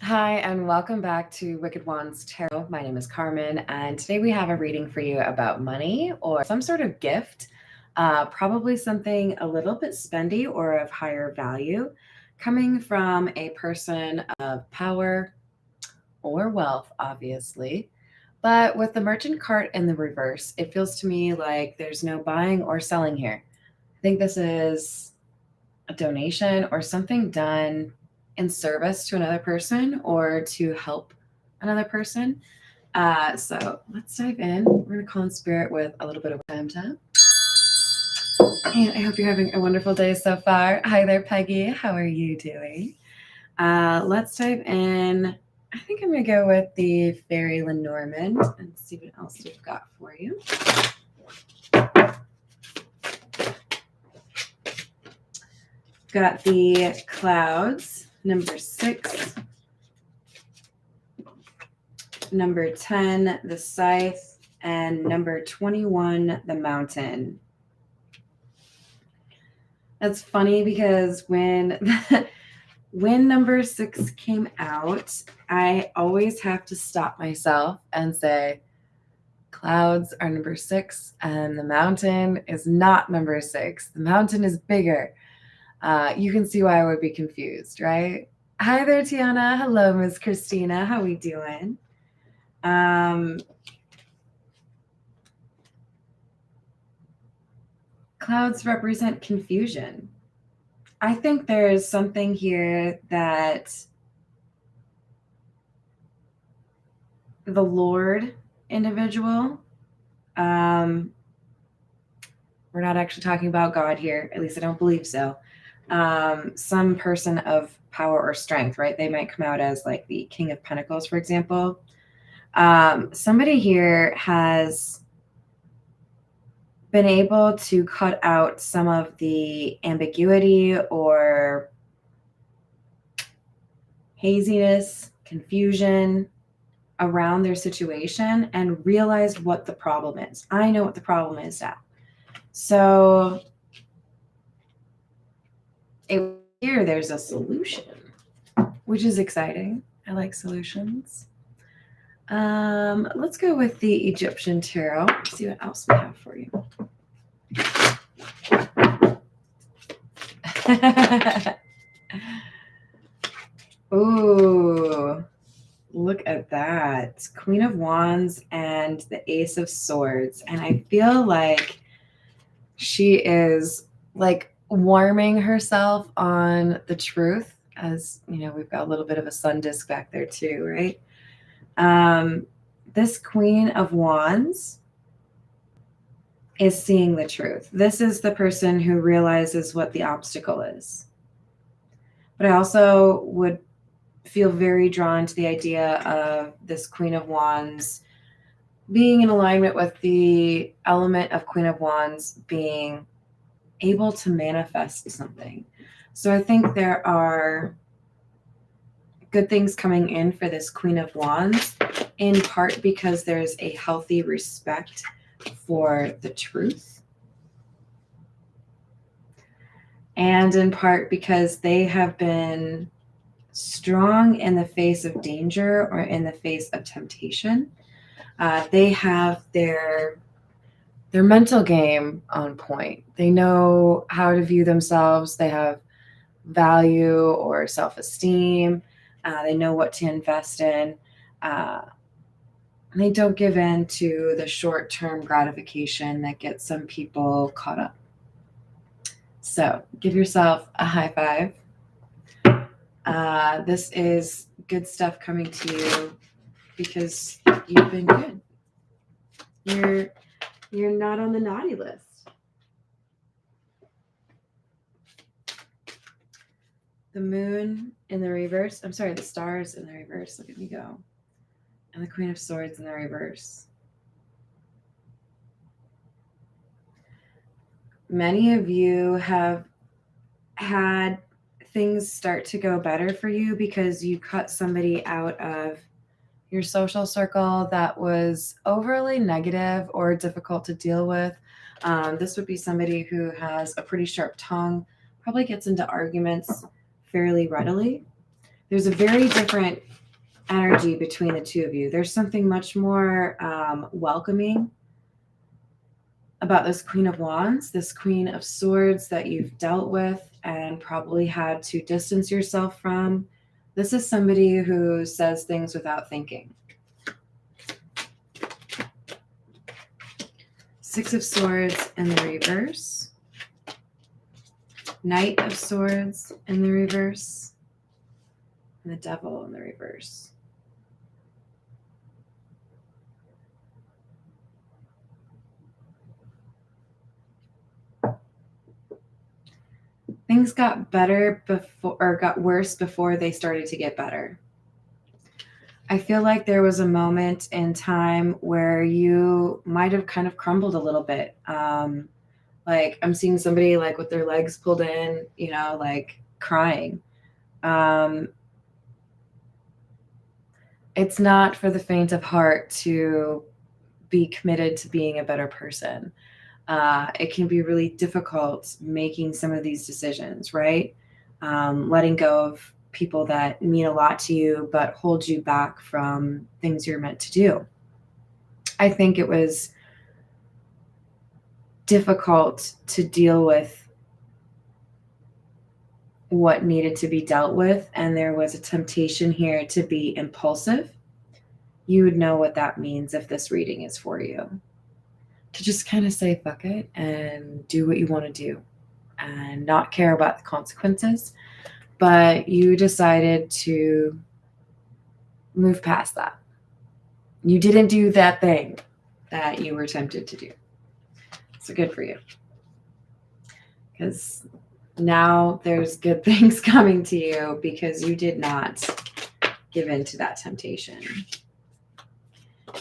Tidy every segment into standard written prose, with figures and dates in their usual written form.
Hi, and welcome back to Wicked Wands Tarot. My name is Carmen, and today we have a reading for you about money or some sort of gift, probably something a little bit spendy or of higher value, coming from a person of power or wealth, obviously. But with the Merchant card in the reverse, it feels to me like there's no buying or selling here. I think this is a donation or something done in service to another person or to help another person. So let's dive in. We're going to call in spirit with a little bit of time tap. And I hope you're having a wonderful day so far. Hi there, Peggy. How are you doing? Let's dive in. I think I'm going to go with the Fairy Lenormand and see what else we've got for you. Got the Clouds, number 6, number 10, the Scythe, and number 21, the Mountain. That's funny because when number 6 came out, I always have to stop myself and say, Clouds are number 6, and the Mountain is not number 6. The Mountain is bigger. You can see why I would be confused, right? Hi there, Tiana. Hello, Miss Christina. How we doing? Clouds represent confusion. I think there's something here that the Lord individual, we're not actually talking about God here, at least I don't believe so. Some person of power or strength, right? They might come out as like the King of Pentacles, for example. Somebody here has been able to cut out some of the ambiguity or haziness, confusion around their situation and realized what the problem is. I know what the problem is now. So here there's a solution, which is exciting. I like solutions. Let's go with the Egyptian tarot. See what else we have for you. Ooh, look at that. Queen of Wands and the Ace of Swords. And I feel like she is like warming herself on the truth, as you know, we've got a little bit of a sun disk back there too, right? This Queen of Wands is seeing the truth. This is the person who realizes what the obstacle is. But I also would feel very drawn to the idea of this Queen of Wands being in alignment with the element of Queen of Wands being able to manifest something. So I think there are good things coming in for this Queen of Wands, in part because there's a healthy respect for the truth, and in part because they have been strong in the face of danger or in the face of temptation. They have their mental game on point. They know how to view themselves. They have value or self-esteem. They know what to invest in. They don't give in to the short-term gratification that gets some people caught up. So give yourself a high five. This is good stuff coming to you because you've been good. You're not on the naughty list. The Moon in the reverse. I'm sorry, the Stars in the reverse. Look at me go. And the Queen of Swords in the reverse. Many of you have had things start to go better for you because you cut somebody out of your social circle that was overly negative or difficult to deal with. This would be somebody who has a pretty sharp tongue, probably gets into arguments fairly readily. There's a very different energy between the two of you. There's something much more welcoming about this Queen of Wands, this Queen of Swords that you've dealt with and probably had to distance yourself from. This is somebody who says things without thinking. Six of Swords in the reverse. Knight of Swords in the reverse. And the Devil in the reverse. Things got better before, or got worse before they started to get better. I feel like there was a moment in time where you might have kind of crumbled a little bit. Like I'm seeing somebody like with their legs pulled in, you know, like crying. It's not for the faint of heart to be committed to being a better person. It can be really difficult making some of these decisions, right? Letting go of people that mean a lot to you, but hold you back from things you're meant to do. I think it was difficult to deal with what needed to be dealt with, and there was a temptation here to be impulsive. You would know what that means if this reading is for you. To just kind of say fuck it and do what you want to do and not care about the consequences. But you decided to move past that. You didn't do that thing that you were tempted to do. So good for you. Because now there's good things coming to you because you did not give in to that temptation.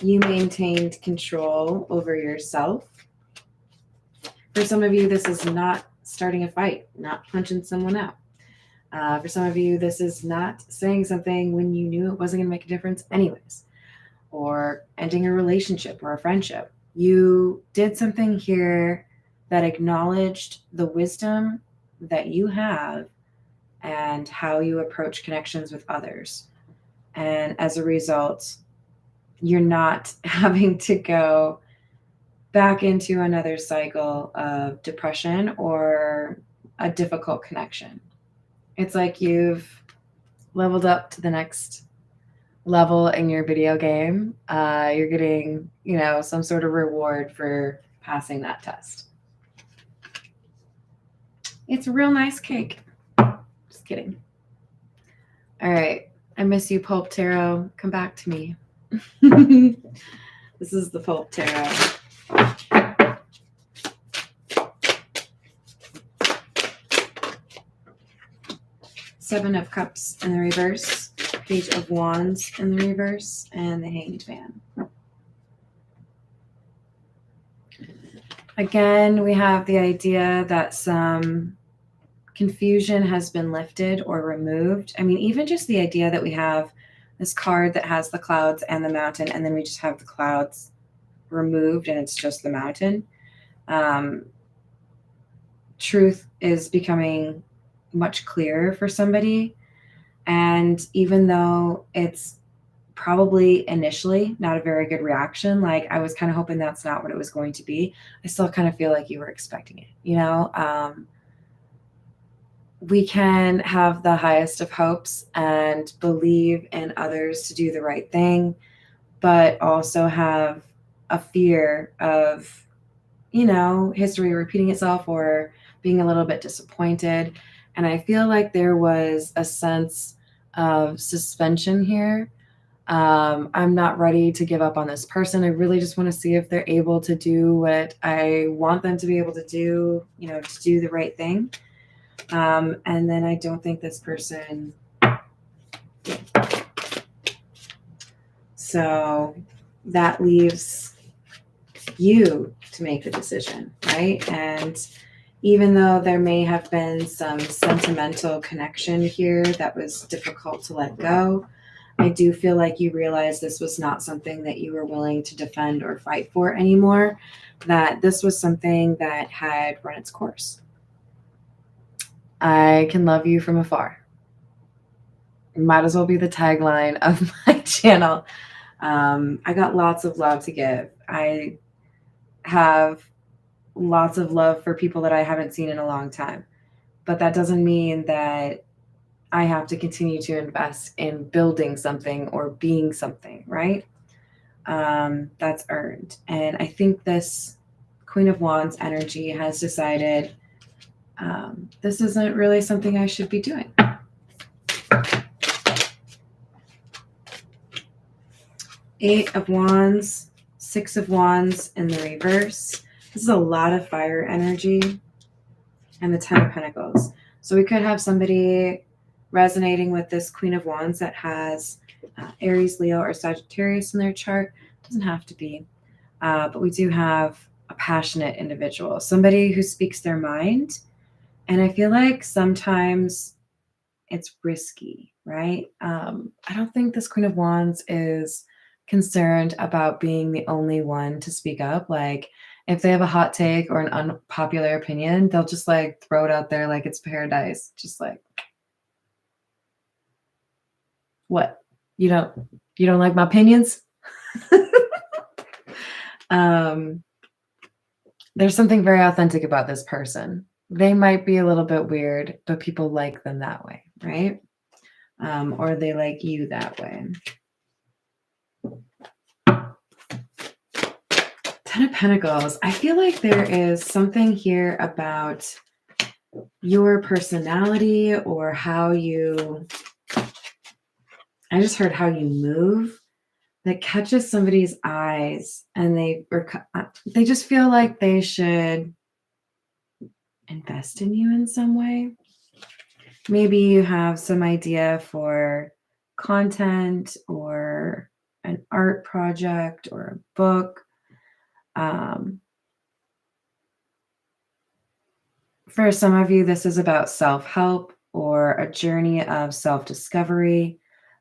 You maintained control over yourself. For some of you, this is not starting a fight, not punching someone out. For some of you, this is not saying something when you knew it wasn't going to make a difference anyways, or ending a relationship or a friendship. You did something here that acknowledged the wisdom that you have and how you approach connections with others. And as a result, you're not having to go back into another cycle of depression or a difficult connection. It's like you've leveled up to the next level in your video game. You're getting, you know, some sort of reward for passing that test. It's a real nice cake. Just kidding. All right. I miss you, Pulp Tarot. Come back to me. This is the Pulp Tarot. Seven of Cups in the reverse, Page of Wands in the reverse, and the Hanged Man. Again, we have the idea that some confusion has been lifted or removed. I mean, even just the idea that we have this card that has the clouds and the mountain, and then we just have the clouds removed and it's just the mountain. Truth is becoming much clearer for somebody. And even though it's probably initially not a very good reaction, like I was kind of hoping that's not what it was going to be, I still kind of feel like you were expecting it, you know? We can have the highest of hopes and believe in others to do the right thing, but also have a fear of, you know, history repeating itself or being a little bit disappointed. And I feel like there was a sense of suspension here. I'm not ready to give up on this person. I really just want to see if they're able to do what I want them to be able to do, you know, to do the right thing. And then I don't think this person. So that leaves you to make the decision, right? And even though there may have been some sentimental connection here that was difficult to let go, I do feel like you realized this was not something that you were willing to defend or fight for anymore, that this was something that had run its course. I can love you from afar. Might as well be the tagline of my channel. I got lots of love to give. I have lots of love for people that I haven't seen in a long time. But that doesn't mean that I have to continue to invest in building something or being something, right? That's earned. And I think this Queen of Wands energy has decided this isn't really something I should be doing. Eight of Wands, Six of Wands in the reverse. This is a lot of fire energy. And the Ten of Pentacles. So we could have somebody resonating with this Queen of Wands that has Aries, Leo, or Sagittarius in their chart. It doesn't have to be. But we do have a passionate individual, somebody who speaks their mind. And I feel like sometimes it's risky, right? I don't think this Queen of Wands is concerned about being the only one to speak up. Like, if they have a hot take or an unpopular opinion, they'll just like throw it out there like it's paradise. Just like, what? You don't like my opinions? There's something very authentic about this person. They might be a little bit weird, but people like them that way, right? Or they like you that way. Ten of Pentacles. I feel like there is something here about your personality or how you, I just heard how you move, that catches somebody's eyes, and they just feel like they should invest in you in some way. Maybe you have some idea for content or an art project or a book. For some of you, this is about self-help or a journey of self-discovery.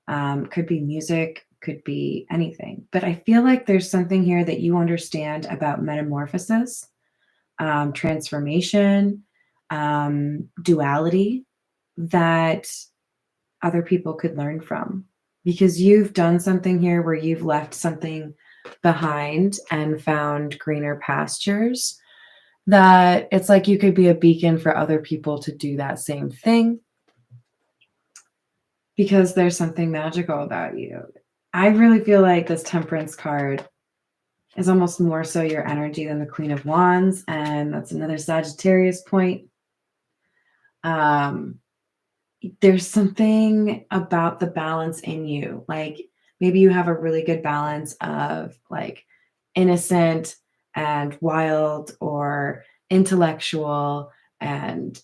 Could be music, could be anything. But I feel like there's something here that you understand about metamorphosis, transformation, duality that other people could learn from. Because you've done something here where you've left something behind and found greener pastures, that it's like you could be a beacon for other people to do that same thing, because there's something magical about you. I really feel like this Temperance card is almost more so your energy than the Queen of Wands, and that's another Sagittarius point. There's something about the balance in you. Like, maybe you have a really good balance of like innocent and wild, or intellectual and,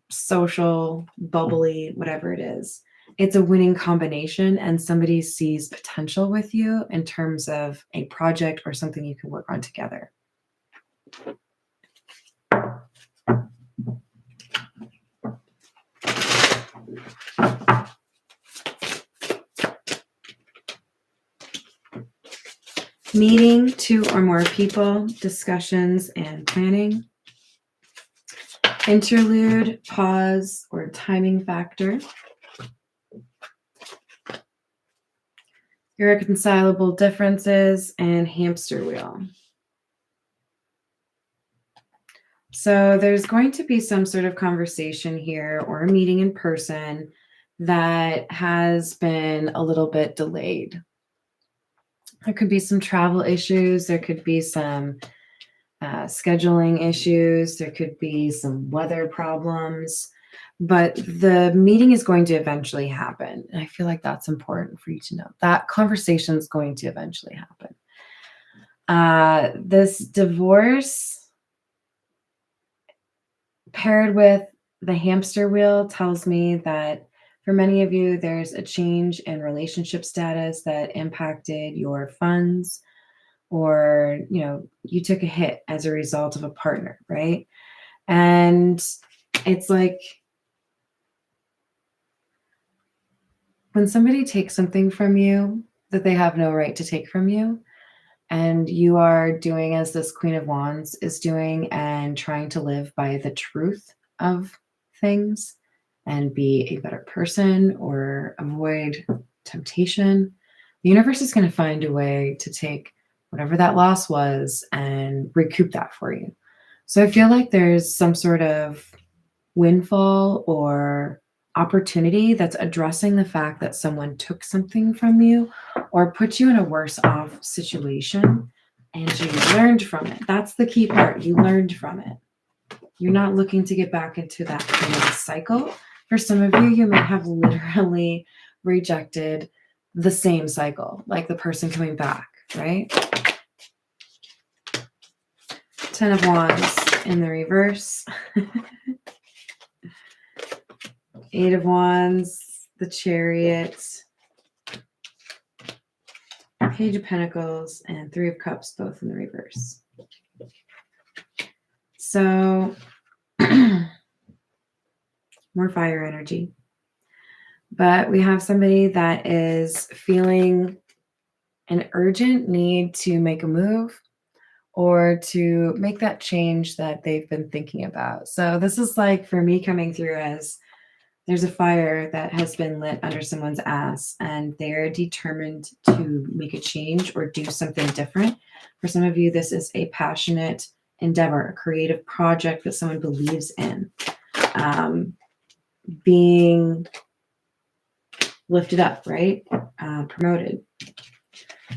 social, bubbly, whatever it is. It's a winning combination, and somebody sees potential with you in terms of a project or something you can work on together. Meeting two or more people, discussions and planning. Interlude, pause, or timing factor. Irreconcilable differences and hamster wheel. So there's going to be some sort of conversation here or a meeting in person that has been a little bit delayed. There could be some travel issues. There could be some scheduling issues. There could be some weather problems. But the meeting is going to eventually happen. And I feel like that's important for you to know. That conversation is going to eventually happen. This divorce paired with the hamster wheel tells me that for many of you, there's a change in relationship status that impacted your funds, or, you took a hit as a result of a partner, right? And it's like, when somebody takes something from you that they have no right to take from you, and you are doing as this Queen of Wands is doing and trying to live by the truth of things, and be a better person or avoid temptation, the universe is going to find a way to take whatever that loss was and recoup that for you. So I feel like there's some sort of windfall or opportunity that's addressing the fact that someone took something from you or put you in a worse off situation and you learned from it. That's the key part. You learned from it. You're not looking to get back into that kind of a cycle. For some of you, you may have literally rejected the same cycle, like the person coming back, right? 10 of Wands in the reverse. 8 of Wands, the Chariot, Page of Pentacles, and 3 of Cups, both in the reverse. So, more fire energy. But we have somebody that is feeling an urgent need to make a move or to make that change that they've been thinking about. So this is like for me coming through as there's a fire that has been lit under someone's ass and they're determined to make a change or do something different. For some of you, this is a passionate endeavor, a creative project that someone believes in. Being lifted up, right? Promoted.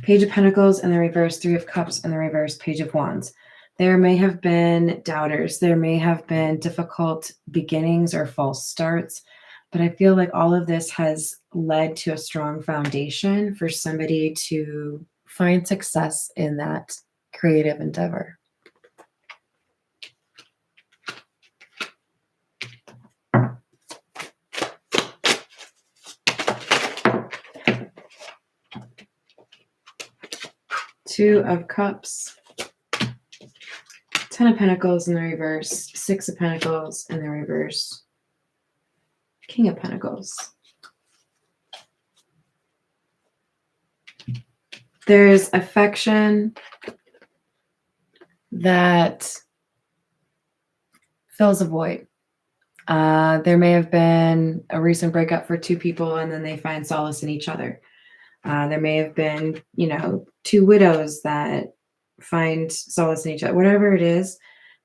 Page of Pentacles in the reverse, 3 of Cups in the reverse, Page of Wands. There may have been doubters. There may have been difficult beginnings or false starts. But I feel like all of this has led to a strong foundation for somebody to find success in that creative endeavor. Two of Cups, 10 of Pentacles in the reverse, 6 of Pentacles in the reverse, King of Pentacles. There's affection that fills a void. There may have been a recent breakup for two people and then they find solace in each other. There may have been, two widows that find solace in each other. Whatever it is,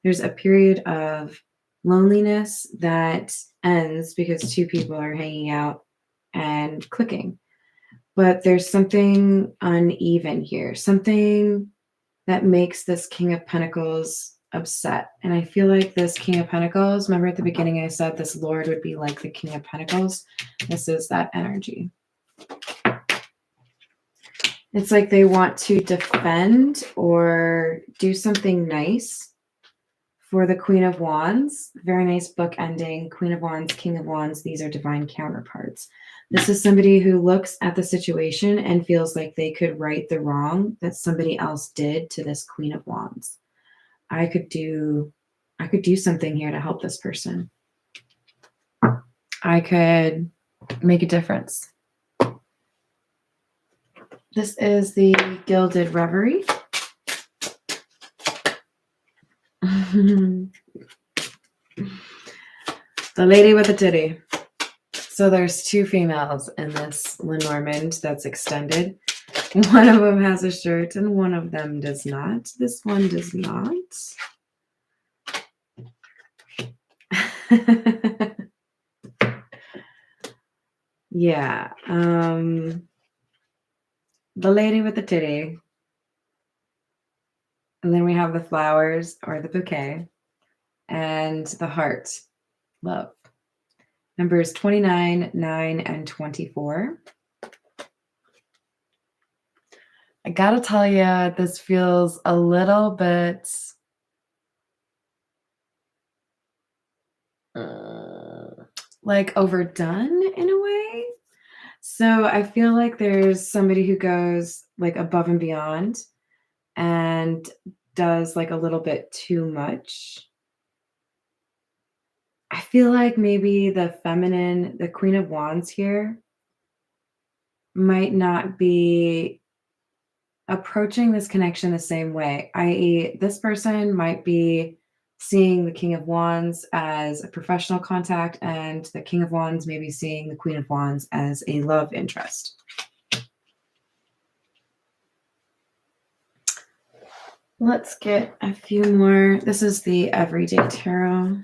there's a period of loneliness that ends because two people are hanging out and clicking. But there's something uneven here, something that makes this King of Pentacles upset. And I feel like this King of Pentacles, remember at the beginning I said this Lord would be like the King of Pentacles? This is that energy. It's like they want to defend or do something nice for the Queen of Wands. Very nice book ending. Queen of Wands, King of Wands. These are divine counterparts. This is somebody who looks at the situation and feels like they could right the wrong that somebody else did to this Queen of Wands. I could do something here to help this person. I could make a difference. This is the Gilded Reverie. The lady with the titty. So there's two females in this Lenormand that's extended. One of them has a shirt and one of them does not. This one does not. Yeah. The lady with the titty. And then we have the flowers or the bouquet and the heart. Love. Numbers 29, 9, and 24. I gotta tell you, this feels a little bit like overdone in a way. So I feel like there's somebody who goes like above and beyond and does like a little bit too much. I feel like maybe the feminine, the Queen of Wands here might not be approaching this connection the same way, i.e. this person might be seeing the King of Wands as a professional contact, and the King of Wands maybe seeing the Queen of Wands as a love interest. Let's get a few more. This is the Everyday Tarot.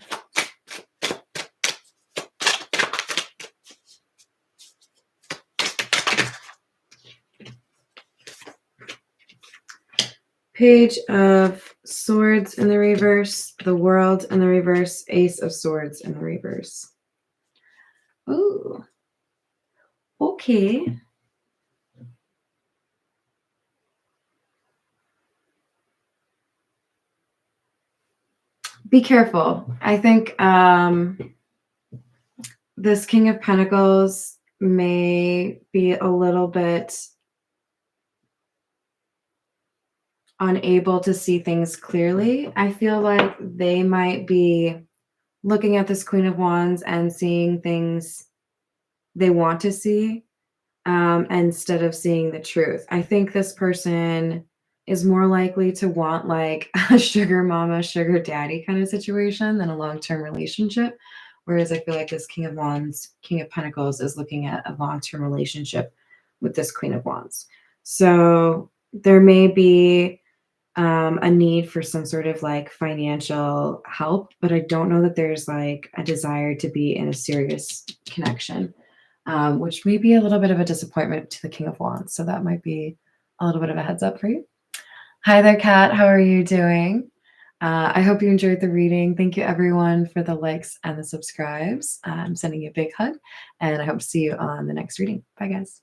Page of Swords in the reverse, the World in the reverse, Ace of Swords in the reverse. Ooh. Okay. Be careful. I think this King of Pentacles may be a little bit unable to see things clearly. I feel like they might be looking at this Queen of Wands and seeing things they want to see instead of seeing the truth. I think this person is more likely to want like a sugar mama, sugar daddy kind of situation than a long-term relationship. Whereas I feel like this King of Wands, King of Pentacles is looking at a long-term relationship with this Queen of Wands. So there may be a need for some sort of like financial help, but I don't know that there's like a desire to be in a serious connection, which may be a little bit of a disappointment to the King of Wands. So that might be a little bit of a heads up for you. Hi there, Kat. How are you doing? I hope you enjoyed the reading. Thank you, everyone, for the likes and the subscribes. I'm sending you a big hug, and I hope to see you on the next reading. Bye, guys.